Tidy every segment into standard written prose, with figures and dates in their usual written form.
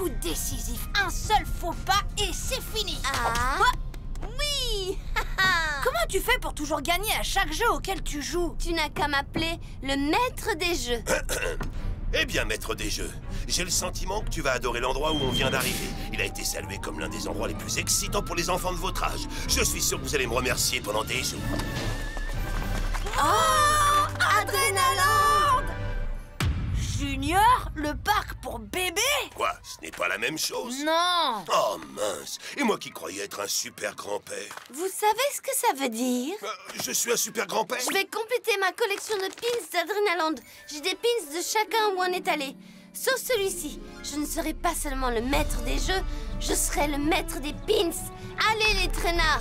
coup décisif. Un seul faux pas et c'est fini. Ah. Quoi? Oui. Comment tu fais pour toujours gagner à chaque jeu auquel tu joues? Tu n'as qu'à m'appeler le maître des jeux. Eh bien, maître des jeux, j'ai le sentiment que tu vas adorer l'endroit où on vient d'arriver. Il a été salué comme l'un des endroits les plus excitants pour les enfants de votre âge. Je suis sûr que vous allez me remercier pendant des jours. Oh, Adrenaland! Junior, le parc pour bébés? Quoi? Ce n'est pas la même chose? Non. Oh mince! Et moi qui croyais être un super grand-père. Vous savez ce que ça veut dire? Je suis un super grand-père? Je vais compléter ma collection de pins d'Adrenaland. J'ai des pins de chacun où on est allé. Sauf celui-ci. Je ne serai pas seulement le maître des jeux, je serai le maître des pins. Allez les traînards!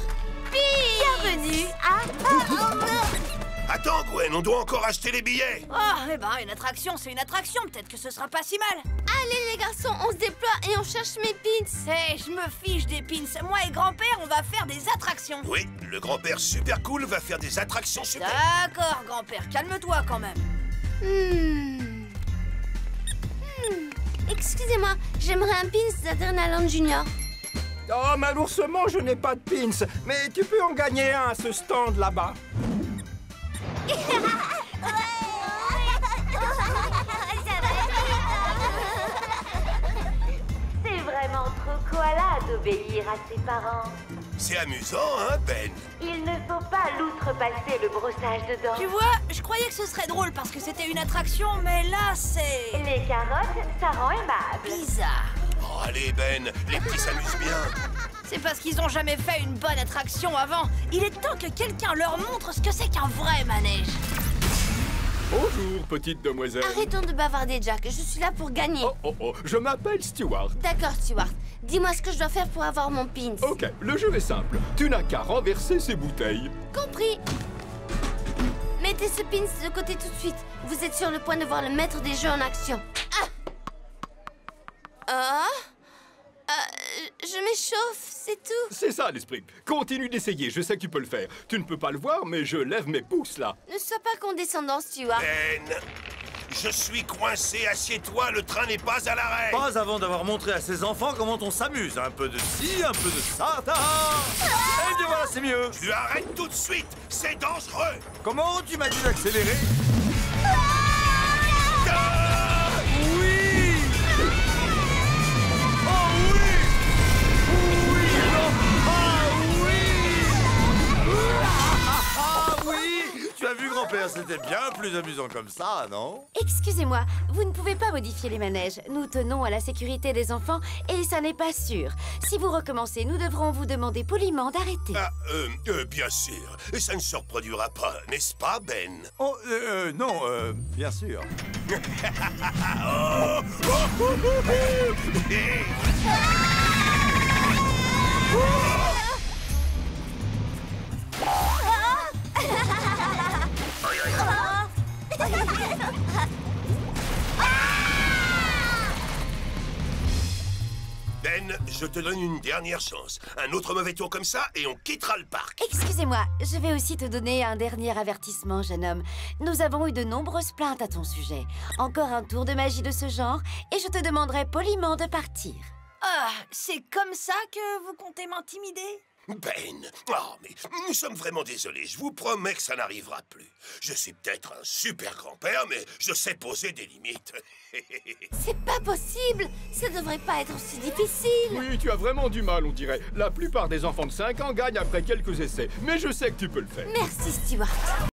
Pins! Bienvenue à... Attends, Gwen, on doit encore acheter les billets. Oh, eh ben, une attraction, c'est une attraction. Peut-être que ce sera pas si mal. Allez les garçons, on se déploie et on cherche mes pins. Hé, je me fiche des pins. Moi et grand-père, on va faire des attractions. Oui, le grand-père super cool va faire des attractions super. D'accord, grand-père, calme-toi quand même. Excusez-moi, j'aimerais un pins d'Adrenaland Junior. Oh, malheureusement, je n'ai pas de pins. Mais tu peux en gagner un à ce stand là-bas. C'est vraiment trop koala d'obéir à ses parents. C'est amusant, hein, Ben? Il ne faut pas l'outrepasser le brossage de dents. Tu vois, je croyais que ce serait drôle parce que c'était une attraction, mais là, c'est... Les carottes, ça rend aimable. bizarre. Oh, allez, Ben, les petits s'amusent bien. C'est parce qu'ils ont jamais fait une bonne attraction avant. Il est temps que quelqu'un leur montre ce que c'est qu'un vrai manège. Bonjour, petite demoiselle. Arrêtons de bavarder, Jack. Je suis là pour gagner. Oh, je m'appelle Stewart. D'accord, Stewart. Dis-moi ce que je dois faire pour avoir mon pins. Ok, le jeu est simple. Tu n'as qu'à renverser ces bouteilles. Compris. Mettez ce pins de côté tout de suite. Vous êtes sur le point de voir le maître des jeux en action. Je m'échauffe, c'est tout. C'est ça, l'esprit. Continue d'essayer, je sais que tu peux le faire. Tu ne peux pas le voir, mais je lève mes pouces, là. Ne sois pas condescendant, Stewart. Ben, je suis coincé, assieds-toi, le train n'est pas à l'arrêt. Pas avant d'avoir montré à ses enfants comment on s'amuse. Un peu de ci, un peu de ça. Et bien voilà, c'est mieux. Tu arrêtes tout de suite, c'est dangereux. Comment tu m'as dit d'accélérer? Oui! Oh oui! Oui! Non! Ah oui! Ah oui! Tu as vu, grand-père, c'était bien plus amusant comme ça, non? Excusez-moi, vous ne pouvez pas modifier les manèges. Nous tenons à la sécurité des enfants et ça n'est pas sûr. Si vous recommencez, nous devrons vous demander poliment d'arrêter. Bien sûr, ça ne se reproduira pas, n'est-ce pas, Ben? Oh, non, bien sûr. Ben, je te donne une dernière chance. Un autre mauvais tour comme ça et on quittera le parc. Excusez-moi, je vais aussi te donner un dernier avertissement, jeune homme. Nous avons eu de nombreuses plaintes à ton sujet. Encore un tour de magie de ce genre et je te demanderai poliment de partir. Ah, c'est comme ça que vous comptez m'intimider? Ben, oh, mais nous sommes vraiment désolés. Je vous promets que ça n'arrivera plus. Je suis peut-être un super grand-père, mais je sais poser des limites. C'est pas possible. Ça devrait pas être aussi difficile. Oui, tu as vraiment du mal, on dirait. La plupart des enfants de 5 ans gagnent après quelques essais. Mais je sais que tu peux le faire. Merci, Stewart.